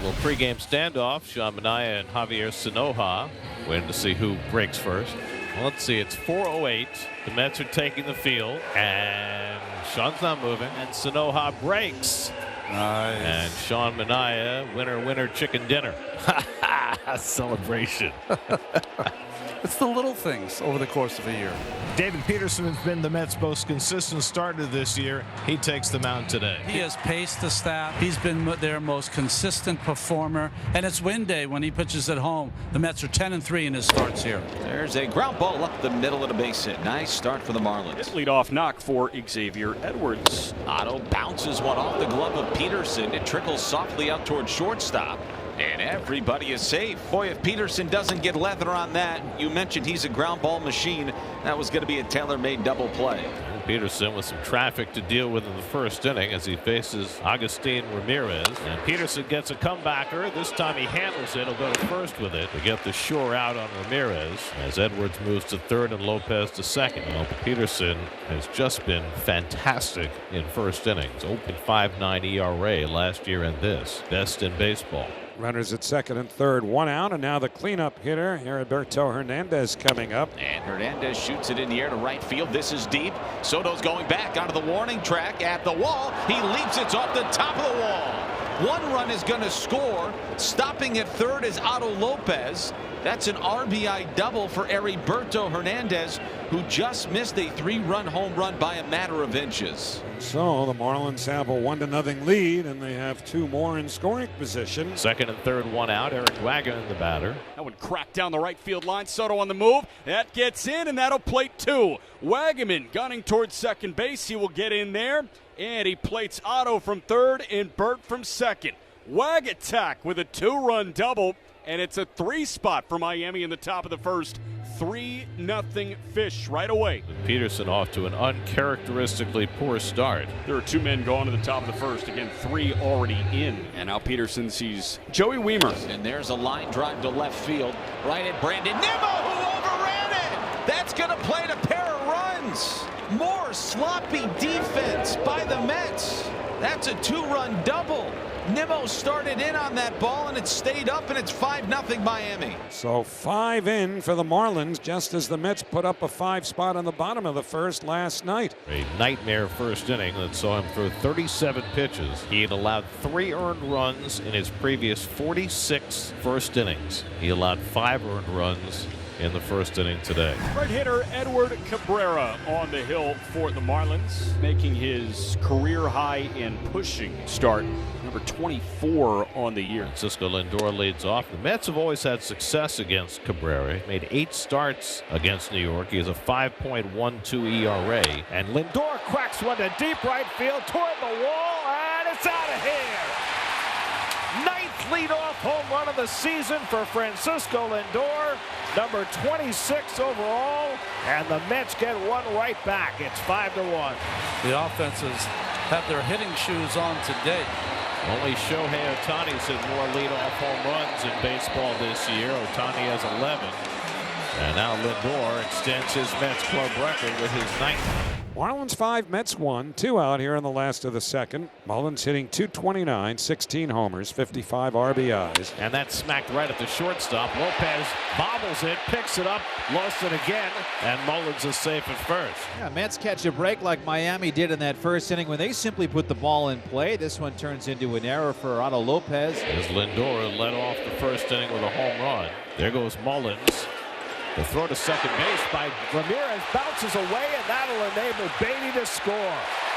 Well, pregame standoff. Sean Manaea and Javier Sanoja waiting to see who breaks first. Well, let's see. It's 4:08. The Mets are taking the field, and Sean's not moving, and Sanoja breaks. Nice. And Sean Manaea, winner, chicken dinner. Celebration. It's the little things over the course of a year. David Peterson has been the Mets' most consistent starter this year. He takes the mound today. He has paced the staff. He's been their most consistent performer. And it's win day when he pitches at home. The Mets are 10-3 in his starts here. There's a ground ball up the middle of the base hit. Nice start for the Marlins. Leadoff knock for Xavier Edwards. Otto bounces one off the glove of Peterson. It trickles softly out toward shortstop. And everybody is safe. Boy, if Peterson doesn't get leather on that, you mentioned he's a ground ball machine. That was going to be a tailor-made double play. Peterson with some traffic to deal with in the first inning as he faces Agustin Ramirez. And Peterson gets a comebacker. This time he handles it. He'll go to first with it to get the sure out on Ramirez as Edwards moves to third and Lopez to second. Well, Peterson has just been fantastic in first innings. 0.59 ERA last year in this. Best in baseball. Runners at second and third, one out, and now the cleanup hitter, Heriberto Hernandez, coming up. And Hernandez shoots it in the air to right field. This is deep. Soto's going back onto the warning track at the wall. He leaps it off the top of the wall. One run is going to score. Stopping at third is Otto Lopez. That's an RBI double for Heriberto Hernandez, who just missed a 3-run home run by a matter of inches. So the Marlins have a 1-0 lead, and they have two more in scoring position. Second and third, one out. Eric Wagner in the batter. That one cracked down the right field line. Soto on the move. That gets in, and that'll plate two. Wagaman gunning towards second base. He will get in there, and he plates Otto from third and Burt from second. Wag attack with a 2-run double, and it's a 3 spot for Miami in the top of the first. 3-0 Fish right away. Peterson off to an uncharacteristically poor start. There are 2 men gone to the top of the first. Again, 3 already in. And now Peterson sees Joey Wiemer. And there's a line drive to left field. Right at Brandon Nimmo, who overran it. That's going to play a pair of runs. More sloppy defense by the Mets. That's a 2-run double. Nimmo started in on that ball, and it stayed up, and it's 5-0 Miami. So 5 in for the Marlins, just as the Mets put up a 5 spot on the bottom of the first last night. A nightmare first inning that saw him throw 37 pitches. He had allowed 3 earned runs in his previous 46 first innings. He allowed 5 earned runs in the first inning today. Right hitter Edward Cabrera on the hill for the Marlins, making his career high in pushing start, number 24 on the year. Francisco Lindor leads off. The Mets have always had success against Cabrera. He made 8 starts against New York. He has a 5.12 ERA. And Lindor cracks one to deep right field toward the wall, and it's out of here. 9th leadoff home run of the season for Francisco Lindor, number 26 overall, and the Mets get one right back. It's 5-1. The offenses have their hitting shoes on today. Only Shohei Ohtani's hit more leadoff home runs in baseball this year. Ohtani has 11. And now Lindor extends his Mets club record with his 9th. Marlins 5, Mets 1, 2 out here in the last of the second. Mullins hitting .229, 16 homers, 55 RBIs. And that's smacked right at the shortstop. Lopez bobbles it, picks it up, lost it again, and Mullins is safe at first. Yeah, Mets catch a break like Miami did in that first inning when they simply put the ball in play. This one turns into an error for Otto Lopez. As Lindor led off the first inning with a home run. There goes Mullins. The throw to second base by Ramirez bounces away, and that'll enable Beatty to score.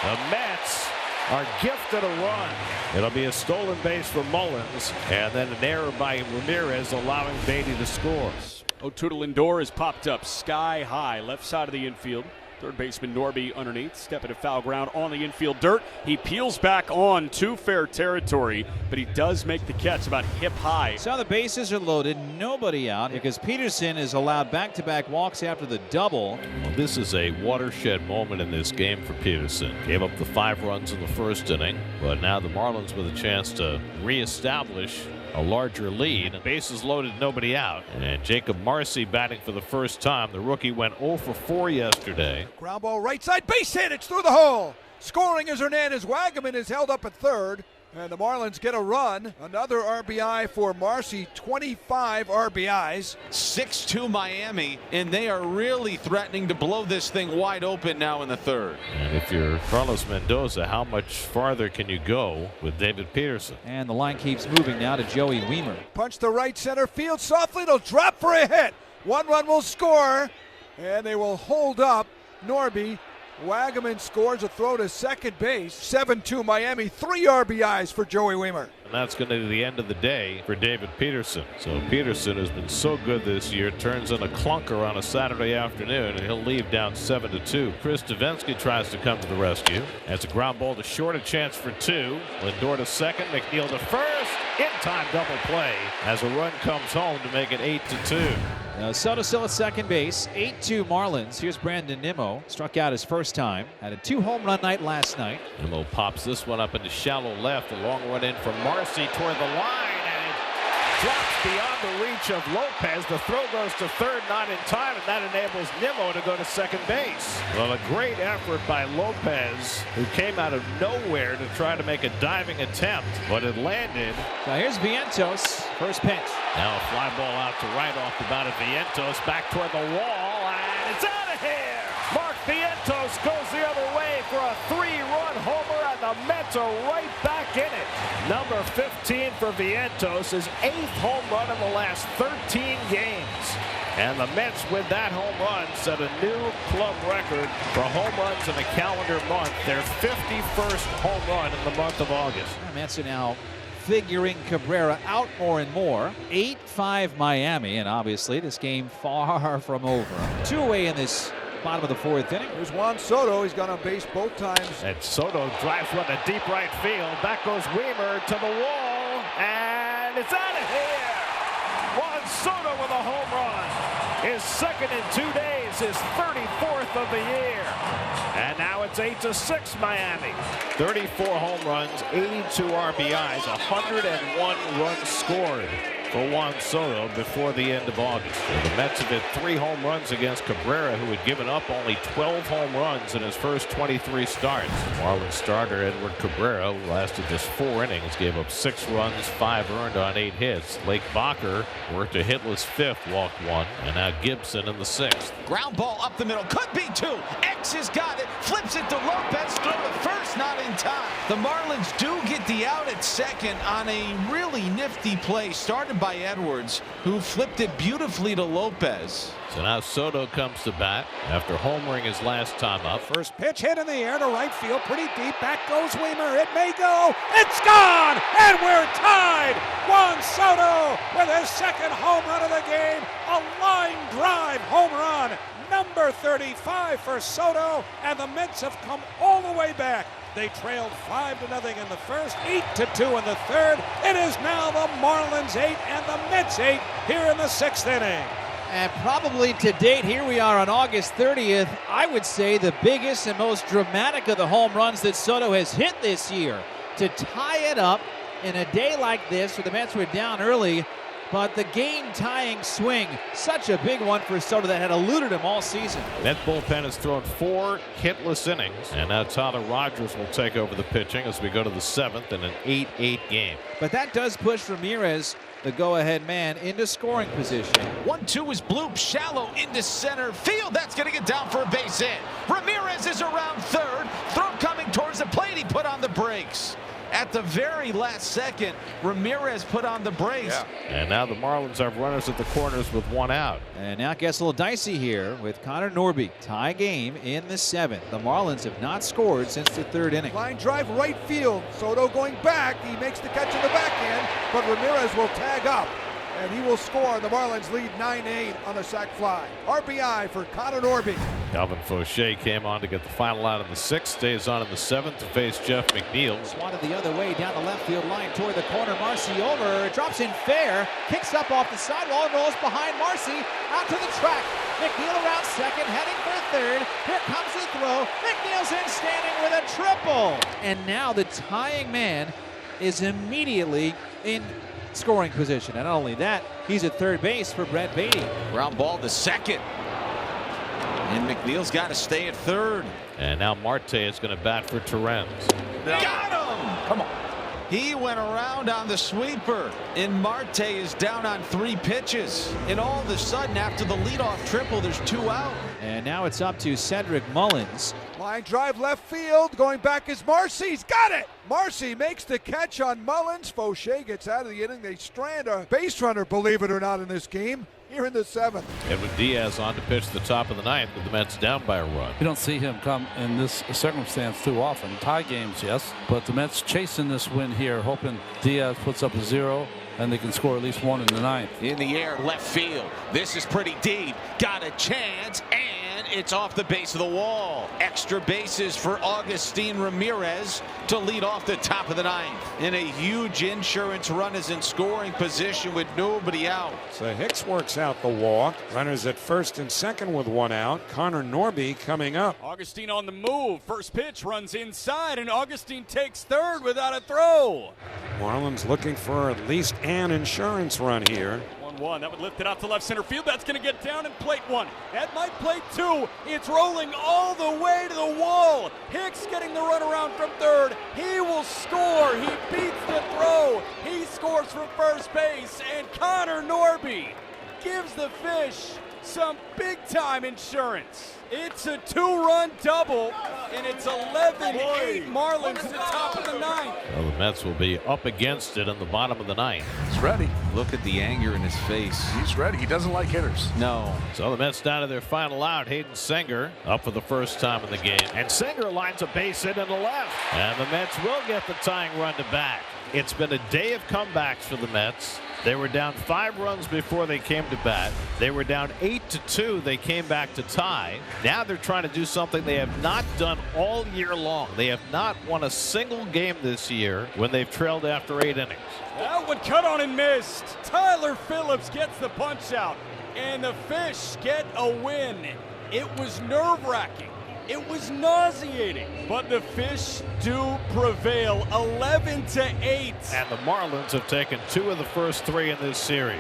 The Mets are gifted a run. It'll be a stolen base for Mullins, and then an error by Ramirez allowing Beatty to score. Otuda Lindor is popped up sky high, left side of the infield. Third baseman Norby underneath, step into foul ground on the infield dirt. He peels back on to fair territory, but he does make the catch about hip high. So the bases are loaded, nobody out, because Peterson is allowed back-to-back walks after the double. Well, this is a watershed moment in this game for Peterson. Gave up the 5 runs in the first inning, but now the Marlins with a chance to reestablish a larger lead. Bases loaded, nobody out. And Jacob Marcy batting for the first time. The rookie went 0 for 4 yesterday. Ground ball right side, base hit, it's through the hole. Scoring is Hernandez. Wagaman is held up at third. And the Marlins get a run. Another RBI for Marcy, 25 RBIs. 6-2 Miami, and they are really threatening to blow this thing wide open now in the third. And if you're Carlos Mendoza, how much farther can you go with David Peterson? And the line keeps moving now to Joey Wiemer. Punch the right center field softly. It'll drop for a hit. 1 run will score, and they will hold up Norby. Wagaman scores a throw to second base. 7-2 Miami. 3 RBIs for Joey Wiemer. And that's going to be the end of the day for David Peterson. So Peterson has been so good this year, turns in a clunker on a Saturday afternoon, and he'll leave down 7-2. Chris Davinsky tries to come to the rescue. As a ground ball to short, a chance for 2. Lindor to second, McNeil to first. In time double play as a run comes home to make it 8-2. Now Soto still at second base. 8-2 Marlins. Here's Brandon Nimmo. Struck out his first time. Had a 2-home run night last night. Nimmo pops this one up into shallow left. A long run in from Marcy toward the line, and it drops beyond the reach of Lopez. The throw goes to third, not in time, and that enables Nimmo to go to second base. Well, a great effort by Lopez, who came out of nowhere to try to make a diving attempt, but it landed. Now here's Vientos. First pitch. Now a fly ball out to right off the bat of Vientos, back toward the wall, and it's out of here! Mark Vientos goes the other way for a 3-run homer, and the Mets are right back in it. Number 15 for Vientos, his 8th home run in the last 13 games. And the Mets, with that home run, set a new club record for home runs in a calendar month. Their 51st home run in the month of August. The Mets are now figuring Cabrera out more and more. 8-5 Miami, and obviously this game far from over. 2 away in this bottom of the 4th inning. Here's Juan Soto. He's got on base both times. And Soto drives one to deep right field. Back goes Wiemer to the wall, and it's out of here. Juan Soto with a home run. His second in 2 days, his 34th of the year. And now it's 8-6 Miami. 34 home runs, 82 RBIs, 101 runs scored for Juan Soto before the end of August. The Mets have hit 3 home runs against Cabrera, who had given up only 12 home runs in his first 23 starts. Marlins starter Edward Cabrera lasted just 4 innings, gave up 6 runs, 5 earned on 8 hits. Lake Bacher worked a hitless 5th, walked 1, and now Gibson in the 6th. Ground ball up the middle, could be 2. X has got it, flips it to Lopez, throw to first, not in time. The Marlins do get the out at second on a really nifty play started by Edwards, who flipped it beautifully to Lopez. So now Soto comes to bat after homering his last time up. First pitch hit in the air to right field, pretty deep. Back goes Wiemer. It may go. It's gone, and we're tied. Juan Soto with his second home run of the game, a line drive home run. Number 35 for Soto, and the Mets have come all the way back. They trailed 5-0 in the first, 8-2 in the third. It is now the Marlins 8 and the Mets 8 here in the 6th inning. And probably to date, here we are on August 30th, I would say the biggest and most dramatic of the home runs that Soto has hit this year. To tie it up in a day like this, where the Mets were down early, but the game-tying swing, such a big one for Soto that had eluded him all season. Met bullpen has thrown 4 hitless innings, and now Tyler Rogers will take over the pitching as we go to the 7th in an 8-8 game. But that does push Ramirez, the go-ahead man, into scoring position. 1-2 is blooped shallow into center field. That's going to get down for a base hit. Ramirez is around third. Throw coming towards the plate. He put on the brakes. At the very last second, Ramirez put on the brakes. Yeah. And now the Marlins have runners at the corners with 1 out. And now it gets a little dicey here with Connor Norby. Tie game in the 7th. The Marlins have not scored since the 3rd inning. Line drive right field. Soto going back. He makes the catch in the backhand, but Ramirez will tag up, and he will score. The Marlins lead 9-8 on a sac fly. RBI for Connor Norby. Calvin Fauché came on to get the final out in the 6th, stays on in the 7th to face Jeff McNeil. Swatted the other way down the left field line toward the corner. Marcy over, drops in fair, kicks up off the sidewall, rolls behind Marcy, out to the track. McNeil around second, heading for third. Here comes the throw. McNeil's in standing with a triple. And now the tying man is immediately in scoring position. And not only that, he's at third base for Brett Beatty. Ground ball to second. And McNeil's got to stay at third. And now Marte is going to bat for Torrens. Got him! Come on. He went around on the sweeper, and Marte is down on 3 pitches. And all of a sudden, after the leadoff triple, there's 2 out. And now it's up to Cedric Mullins. Line drive left field. Going back is Marcy. He's got it. Marcy makes the catch on Mullins. Fauché gets out of the inning. They strand a base runner, believe it or not, in this game. Here in the 7th. Edwin Diaz on to pitch the top of the 9th with the Mets down by a run. You don't see him come in this circumstance too often. Tie games, yes, but the Mets chasing this win here, hoping Diaz puts up a 0 and they can score at least 1 in the 9th. In the air, left field. This is pretty deep. Got a chance, and it's off the base of the wall. Extra bases for Agustin Ramirez to lead off the top of the 9th. And a huge insurance run is in scoring position with nobody out. So Hicks works out the walk. Runners at first and second with 1 out. Connor Norby coming up. Augustine on the move. First pitch runs inside, and Augustine takes third without a throw. Marlins looking for at least an insurance run here. 1-1. That would lift it out to left center field. That's going to get down and plate 1. That might plate 2. It's rolling all the way to the wall. Hicks getting the run around from third. He will score. He beats the throw. He scores from first base. And Connor Norby gives the Fish some big-time insurance. It's a 2-run double, and it's 11-8 Marlins at the top of the 9th. Well, the Mets will be up against it in the bottom of the 9th. He's ready. Look at the anger in his face. He's ready. He doesn't like hitters. No. So the Mets down to their final out. Hayden Singer up for the first time in the game. And Singer lines a base hit in the left. And the Mets will get the tying run to bat. It's been a day of comebacks for the Mets. They were down 5 runs before they came to bat. They were down 8-2. They came back to tie. Now they're trying to do something they have not done all year long. They have not won a single game this year when they've trailed after 8 innings. That one cut on and missed. Tyler Phillips gets the punch out, and the Fish get a win. It was nerve-wracking. It was nauseating, but the Fish do prevail 11-8. And the Marlins have taken 2 of the first 3 in this series.